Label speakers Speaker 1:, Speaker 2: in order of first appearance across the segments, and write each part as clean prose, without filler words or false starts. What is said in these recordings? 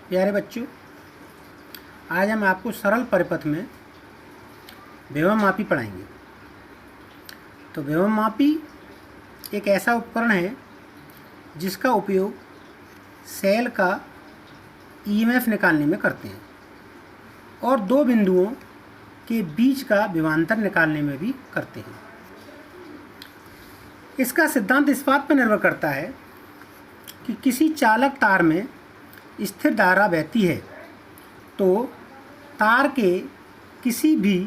Speaker 1: प्यारे बच्चों, आज हम आपको सरल परिपथ में विभव मापी पढ़ाएंगे। तो विभव मापी एक ऐसा उपकरण है जिसका उपयोग सेल का ईएमएफ निकालने में करते हैं और दो बिंदुओं के बीच का विभवांतर निकालने में भी करते हैं। इसका सिद्धांत इस बात पर निर्भर करता है कि किसी चालक तार में स्थिर धारा बहती है तो तार के किसी भी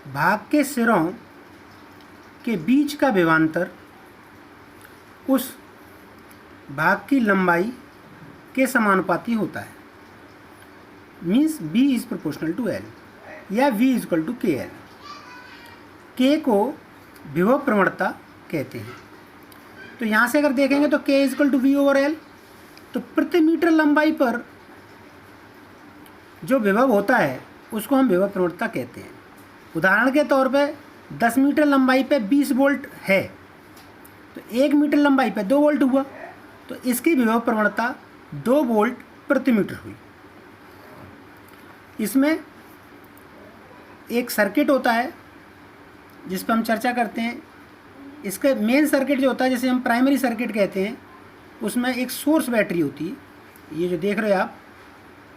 Speaker 1: भाग के सिरों के बीच का विभवांतर उस भाग की लंबाई के समानुपाती होता है। Means B is proportional to L या V is equal to KL। K को विभव प्रवणता कहते हैं। तो यहाँ से अगर देखेंगे तो K is equal to V over L, तो प्रति मीटर लंबाई पर जो विभव होता है उसको हम विभव प्रवणता कहते हैं। उदाहरण के तौर पे 10 मीटर लंबाई पे 20 वोल्ट है तो 1 मीटर लंबाई पे 2 वोल्ट हुआ, तो इसकी विभव प्रवणता 2 वोल्ट प्रति मीटर हुई। इसमें एक सर्किट होता है जिस पर हम चर्चा करते हैं। इसके मेन सर्किट जो होता है, जैसे हम प्राइमरी सर्किट कहते हैं, उसमें एक सोर्स बैटरी होती है। ये जो देख रहे हो आप,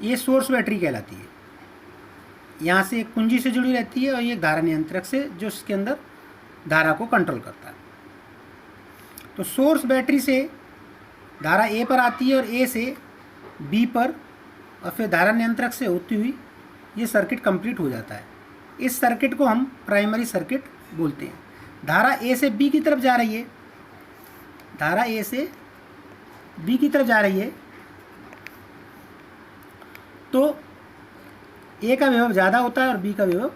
Speaker 1: ये सोर्स बैटरी कहलाती है। यहाँ से एक कुंजी से जुड़ी रहती है और ये धारा नियंत्रक से, जो इसके अंदर धारा को कंट्रोल करता है। तो सोर्स बैटरी से धारा ए पर आती है और ए से बी पर और फिर धारा नियंत्रक से होती हुई ये सर्किट कंप्लीट हो जाता है। इस सर्किट को हम प्राइमरी सर्किट बोलते हैं। धारा ए से बी की तरफ जा रही है, धारा ए से बी की तरफ जा रही है, तो ए का विभव ज़्यादा होता है और बी का विभव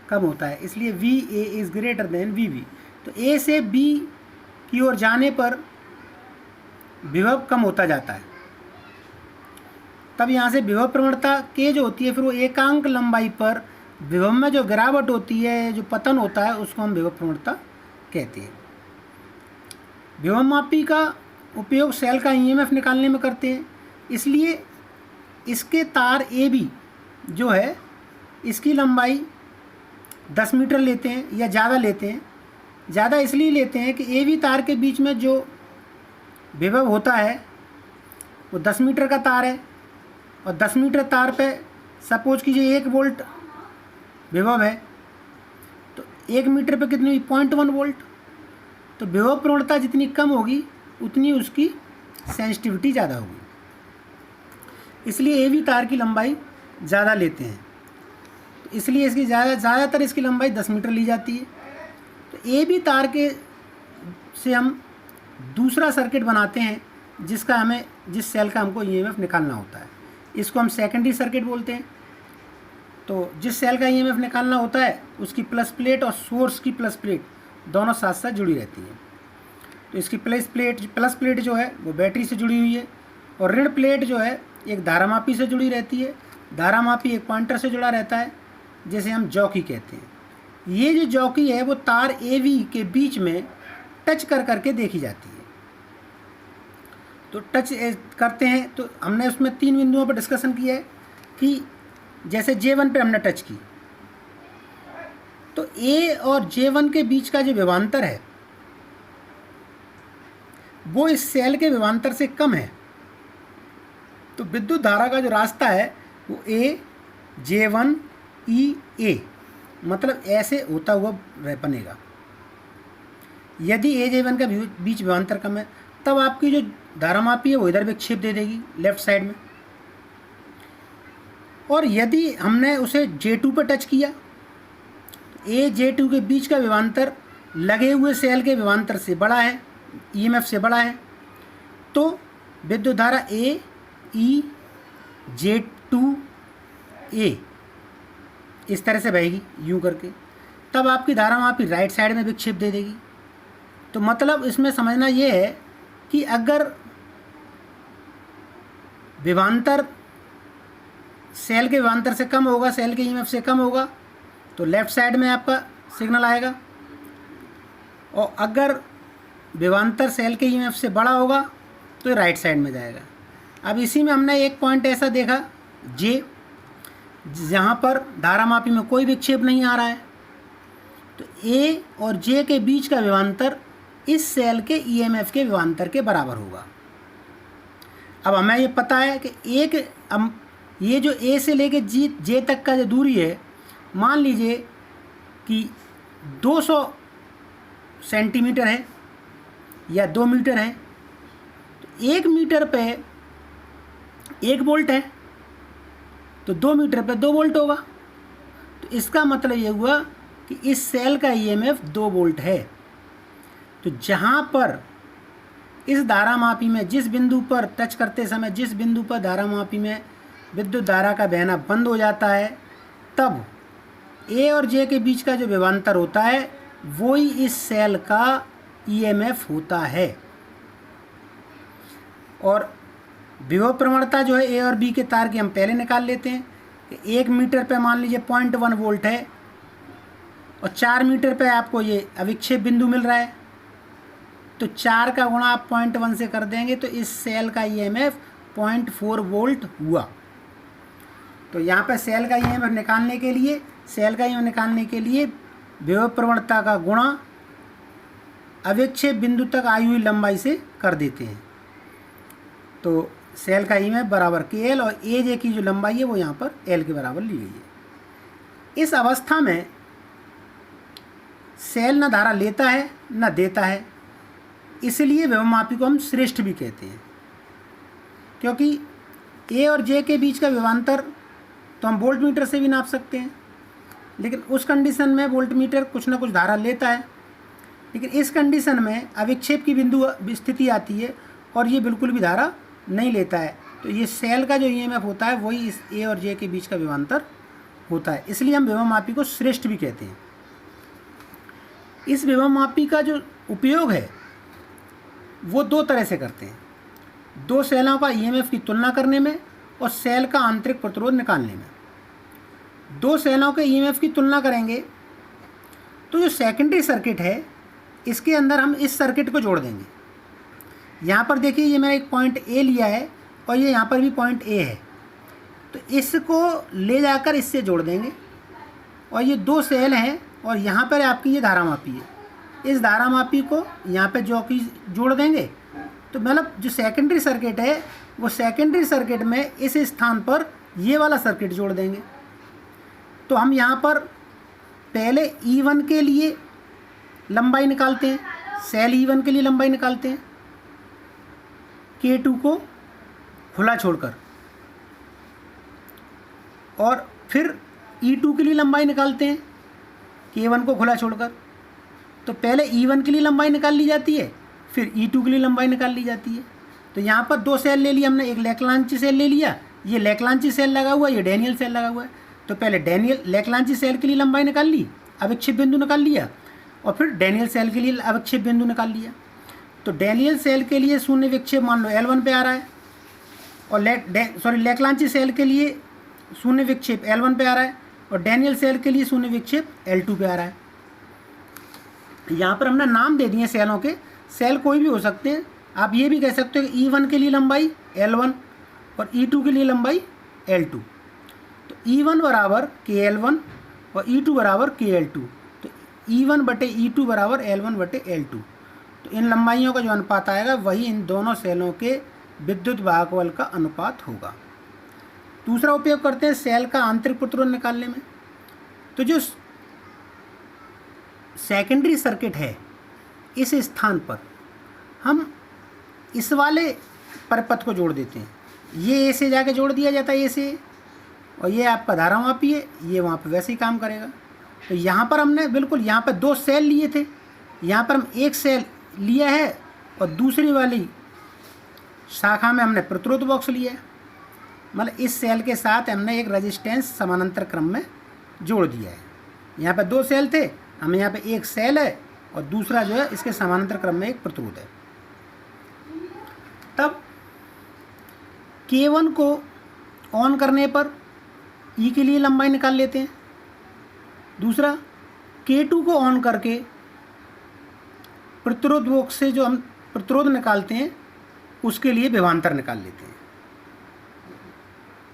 Speaker 1: कम होता है, इसलिए V A is greater than V B. तो ए से बी की ओर जाने पर विभव कम होता जाता है। तब यहाँ से विभव प्रवणता के जो होती है, फिर वो एकांक लंबाई पर विभव में जो गिरावट होती है, जो पतन होता है, उसको हम विभव प्रवणता कहते हैं। विभव मापी का उपयोग सेल का ईएमएफ निकालने में करते हैं, इसलिए इसके तार ए बी जो है, इसकी लंबाई 10 मीटर लेते हैं या ज़्यादा लेते हैं। ज़्यादा इसलिए लेते हैं कि ए बी तार के बीच में जो विभव होता है वो 10 मीटर का तार है और 10 मीटर तार पे सपोज कीजिए 1 वोल्ट विभव है, तो 1 मीटर पे कितनी हुई, 0.1 वोल्ट। तो विभव प्रवणता जितनी कम होगी उतनी उसकी सेंसिटिविटी ज़्यादा होगी, इसलिए ए बी तार की लंबाई ज़्यादा लेते हैं। तो इसलिए इसकी ज़्यादातर इसकी लंबाई 10 मीटर ली जाती है। तो ए बी तार के से हम दूसरा सर्किट बनाते हैं जिस सेल का हमको ईएमएफ निकालना होता है। इसको हम सेकेंडरी सर्किट बोलते हैं। तो जिस सेल का ईएमएफ निकालना होता है उसकी प्लस प्लेट और सोर्स की प्लस प्लेट दोनों साथ साथ जुड़ी रहती है। तो इसकी प्लस प्लेट जो है वो बैटरी से जुड़ी हुई है और ऋण प्लेट जो है एक धारामापी से जुड़ी रहती है। धारामापी एक पॉइंटर से जुड़ा रहता है, जिसे हम जॉकी कहते हैं। ये जो जॉकी है वो तार ए वी के बीच में टच करके देखी जाती है। तो टच करते हैं तो हमने उसमें 3 बिंदुओं पर डिस्कशन किया है कि जैसे J1 पे हमने टच की तो A और J1 के बीच का जो विभवांतर है वो इस सेल के विभवांतर से कम है। तो विद्युत धारा का जो रास्ता है वो A J1 E A मतलब ऐसे होता हुआ बनेगा। यदि A J1 का बीच विभवांतर कम है तब आपकी जो धारामापी है वो इधर विक्षेप दे देगी लेफ्ट साइड में। और यदि हमने उसे J2 पर टच किया तो A J2 के बीच का विभवांतर लगे हुए सेल के विभवांतर से बड़ा है, ईएमएफ से बड़ा है, तो विद्युत धारा A E J2 A इस तरह से बहेगी यूं करके। तब आपकी धारामापी राइट साइड में विक्षेप दे देगी। तो मतलब इसमें समझना ये है कि अगर विभवांतर सेल के विभवांतर से कम होगा, सेल के ईएमएफ से कम होगा, तो लेफ़्ट साइड में आपका सिग्नल आएगा, और अगर विभवांतर सेल के ईएमएफ से बड़ा होगा तो राइट साइड में जाएगा। अब इसी में हमने एक पॉइंट ऐसा देखा जे, जहाँ पर धारामापी में कोई विक्षेप नहीं आ रहा है, तो ए और जे के बीच का विभवांतर इस सेल के ईएमएफ के विभवांतर के बराबर होगा। अब हमें ये पता है कि ये जो ए से लेके जे तक का जो दूरी है, मान लीजिए कि 200 सेंटीमीटर है या 2 मीटर है, तो 1 मीटर पे 1 वोल्ट है, तो 2 मीटर पे 2 वोल्ट होगा। तो इसका मतलब ये हुआ कि इस सेल का ईएमएफ 2 वोल्ट है। तो जहाँ पर इस धारामापी में जिस बिंदु पर टच करते समय जिस बिंदु पर धारामापी में विद्युत धारा का बहना बंद हो जाता है, तब ए और जे के बीच का जो विभवांतर होता है वही इस सेल का ईएमएफ होता है। और विभव प्रवणता जो है ए और बी के तार की हम पहले निकाल लेते हैं कि 1 मीटर पे मान लीजिए 0.1 वोल्ट है और 4 मीटर पे आपको ये अविक्षेप बिंदु मिल रहा है, तो 4 का गुणा आप 0.1 से कर देंगे तो इस सेल का ईएमएफ 0.4 वोल्ट हुआ। तो यहाँ पे सेल का ईएमएफ निकालने के लिए विभव प्रवणता का गुणा अविक्षेप बिंदु तक आई हुई लंबाई से कर देते हैं। तो सेल का ईएमएफ बराबर के एल, और ए जे की जो लंबाई है वो यहाँ पर एल के बराबर ली गई है। इस अवस्था में सेल न धारा लेता है न देता है, इसलिए विभवमापी को हम श्रेष्ठ भी कहते हैं, क्योंकि ए और जे के बीच का विभवांतर तो हम वोल्ट मीटर से भी नाप सकते हैं, लेकिन उस कंडीशन में वोल्ट मीटर कुछ ना कुछ धारा लेता है। लेकिन इस कंडीशन में अविक्षेप की बिंदु स्थिति आती है और ये बिल्कुल भी धारा नहीं लेता है, तो ये सेल का जो ईएमएफ होता है वही इस ए और जे के बीच का विभवांतर होता है, इसलिए हम विभवमापी को श्रेष्ठ भी कहते हैं। इस विभवमापी का जो उपयोग है वो 2 तरह से करते हैं, 2 सेलों का ईएमएफ की तुलना करने में और सेल का आंतरिक प्रतिरोध निकालने में। 2 सेलों के ईएमएफ की तुलना करेंगे तो जो सेकेंडरी सर्किट है इसके अंदर हम इस सर्किट को जोड़ देंगे। यहाँ पर देखिए ये मैंने एक पॉइंट ए लिया है और ये यहाँ पर भी पॉइंट ए है, तो इसको ले जाकर इससे जोड़ देंगे और ये 2 सेल हैं और यहाँ पर आपकी ये धारामापी है, इस धारामापी को यहाँ पे जो कि जोड़ देंगे। तो मतलब जो सेकेंडरी सर्किट है वो सेकेंडरी सर्किट में इस स्थान पर ये वाला सर्किट जोड़ देंगे। तो हम यहाँ पर पहले E1 के लिए लंबाई निकालते हैं, सेल E1 के लिए लंबाई निकालते हैं K2 को खुला छोड़कर, और फिर E2 के लिए लंबाई निकालते हैं K1 को खुला छोड़कर। तो पहले E1 के लिए लंबाई निकाल ली जाती है, फिर E2 के लिए लंबाई निकाल ली जाती है। तो यहाँ पर 2 सेल ले लिया हमने, एक लेक्लांची सेल ले लिया, ये लेक्लांची सेल लगा हुआ है, ये डैनियल सेल लगा हुआ है। तो पहले लेक्लांची सेल के लिए लंबाई निकाल ली, अविक्षेप बिंदु निकाल लिया, और फिर डैनियल सेल के लिए अविक्षेप बिंदु निकाल लिया। तो डैनियल सेल के लिए शून्य विक्षेप मान लो L1 पे आ रहा है, और लेक्लांची सेल के लिए शून्य विक्षेप L1 पे आ रहा है, और डैनियल सेल के लिए शून्य विक्षेप L2 पे आ रहा है। यहाँ पर हमने नाम दे दिए सेलों के, सेल कोई भी हो सकते हैं। आप ये भी कह सकते हो कि E1 के लिए लंबाई L1 और E2 के लिए लंबाई L2। तो E1 बराबर KL1 और E2 बराबर KL2, तो E1 बटे E2 बराबर L1 बटे L2। तो इन लंबाइयों का जो अनुपात आएगा वही इन दोनों सेलों के विद्युत वाहक बल का अनुपात होगा। दूसरा उपयोग करते हैं सेल का आंतरिक प्रतिरोध निकालने में। तो जो सेकेंडरी सर्किट है इस स्थान पर हम इस वाले परिपथ को जोड़ देते हैं, ये ए से जाके जोड़ दिया जाता है ए से, और ये आपका धारामापी है, ये वहाँ पर वैसे ही काम करेगा। तो यहाँ पर हमने बिल्कुल यहाँ पर 2 सेल लिए थे, यहाँ पर हम एक सेल लिया है और दूसरी वाली शाखा में हमने प्रतिरोध बॉक्स लिया है। मतलब इस सेल के साथ हमने एक रेजिस्टेंस समानांतर क्रम में जोड़ दिया है। यहाँ पर 2 सेल थे, हमें यहाँ पे एक सेल है और दूसरा जो है इसके समानांतर क्रम में एक प्रतिरोध है। तब K1 को ऑन करने पर E के लिए लंबाई निकाल लेते हैं। दूसरा K2 को ऑन करके प्रतिरोध बॉक्स से जो हम प्रतिरोध निकालते हैं उसके लिए विभवांतर निकाल लेते हैं।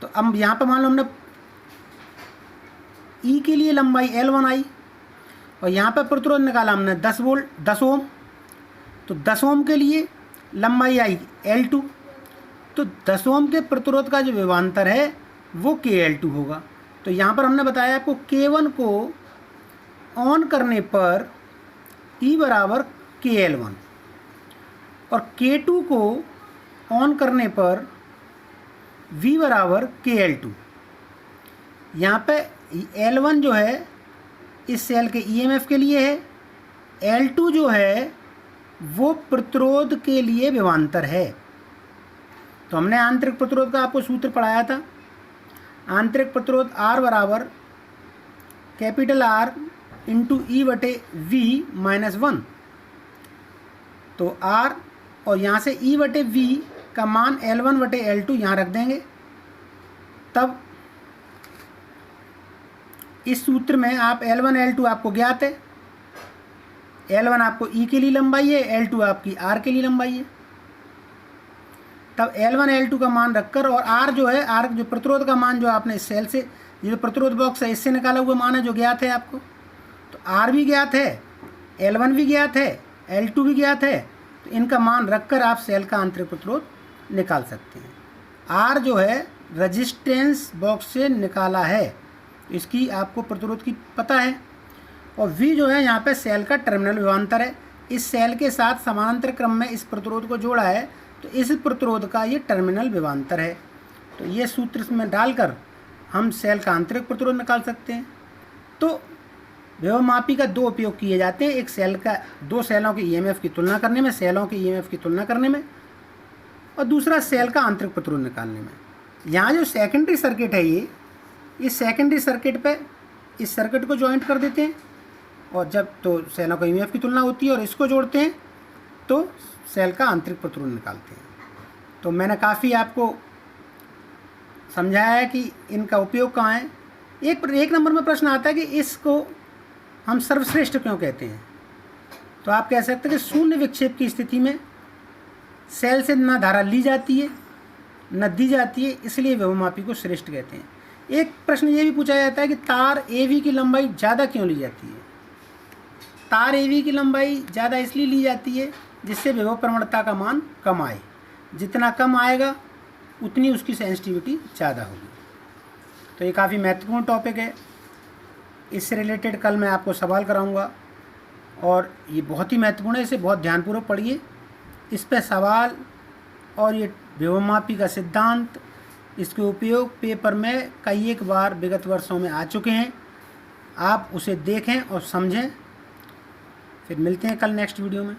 Speaker 1: तो अब यहाँ पर मान लो हमने ई के लिए लंबाई L1 आई और यहाँ पर प्रतिरोध निकाला हमने 10 वोल्ट 10 ओम, तो 10 ओम के लिए लंबाई आई L2, तो 10 ओम के प्रतिरोध का जो विभवांतर है वो KL2 होगा। तो यहाँ पर हमने बताया आपको K1 को ऑन करने पर E बराबर KL1 और K2 को ऑन करने पर V बराबर KL2। यहाँ पे L1 जो है इस सेल के EMF के लिए है, L2 जो है वो प्रतिरोध के लिए विभवांतर है। तो हमने आंतरिक प्रतिरोध का आपको सूत्र पढ़ाया था, आंतरिक प्रतिरोध R बराबर कैपिटल R इंटू E/V-1। तो R और यहाँ से E/V का मान L1/L2 यहाँ रख देंगे, तब इस सूत्र में आप L1 L2 आपको ज्ञात है, L1 आपको E के लिए लंबाई है, L2 आपकी R के लिए लंबाई है। तब L1 L2 का मान रखकर और R जो है, R जो प्रतिरोध का मान जो आपने इस सेल से, ये जो प्रतिरोध बॉक्स है इससे निकाला हुआ मान है जो ज्ञात है आपको, तो R भी ज्ञात है, L1 भी ज्ञात है, L2 भी ज्ञात है, तो इनका मान रखकर आप सेल का आंतरिक प्रतिरोध निकाल सकते हैं। R जो है रेजिस्टेंस बॉक्स से निकाला है, इसकी आपको प्रतिरोध की पता है, और V जो है यहाँ पे सेल का टर्मिनल विभवांतर है। इस सेल के साथ समानांतर क्रम में इस प्रतिरोध को जोड़ा है, तो इस प्रतिरोध का ये टर्मिनल विभवांतर है। तो ये सूत्र में डालकर हम सेल का आंतरिक प्रतिरोध निकाल सकते हैं। तो विभवमापी का दो उपयोग किए जाते हैं, एक सेल का दो सेलों के EMF की तुलना करने में, सेलों के EMF की तुलना करने में, और दूसरा सेल का आंतरिक प्रतिरोध निकालने में। यहाँ जो सेकेंडरी सर्किट है ये, इस सेकेंडरी सर्किट पे इस सर्किट को जॉइंट कर देते हैं और जब तो सेलों का EMF की तुलना होती है और इसको जोड़ते हैं तो सेल का आंतरिक प्रतिरोध निकालते हैं। तो मैंने काफ़ी आपको समझाया है कि इनका उपयोग कहाँ है। एक नंबर में प्रश्न आता है कि इसको हम सर्वश्रेष्ठ क्यों कहते हैं। तो आप कह सकते हैं कि शून्य विक्षेप की स्थिति में सेल से ना धारा ली जाती है न दी जाती है, इसलिए विभवमापी को श्रेष्ठ कहते हैं। एक प्रश्न ये भी पूछा जाता है कि तार AV की लंबाई ज़्यादा क्यों ली जाती है। तार AV की लंबाई ज़्यादा इसलिए ली जाती है जिससे विभव प्रवणता का मान कम आए, जितना कम आएगा उतनी उसकी सेंसिटिविटी ज़्यादा होगी। तो ये काफ़ी महत्वपूर्ण टॉपिक है, इससे रिलेटेड कल मैं आपको सवाल कराऊंगा और ये बहुत ही महत्वपूर्ण है, इसे बहुत ध्यानपूर्वक पढ़िए। इस पर सवाल और ये विभवमापी का सिद्धांत, इसके उपयोग पेपर में कई एक बार विगत वर्षों में आ चुके हैं, आप उसे देखें और समझें। फिर मिलते हैं कल नेक्स्ट वीडियो में।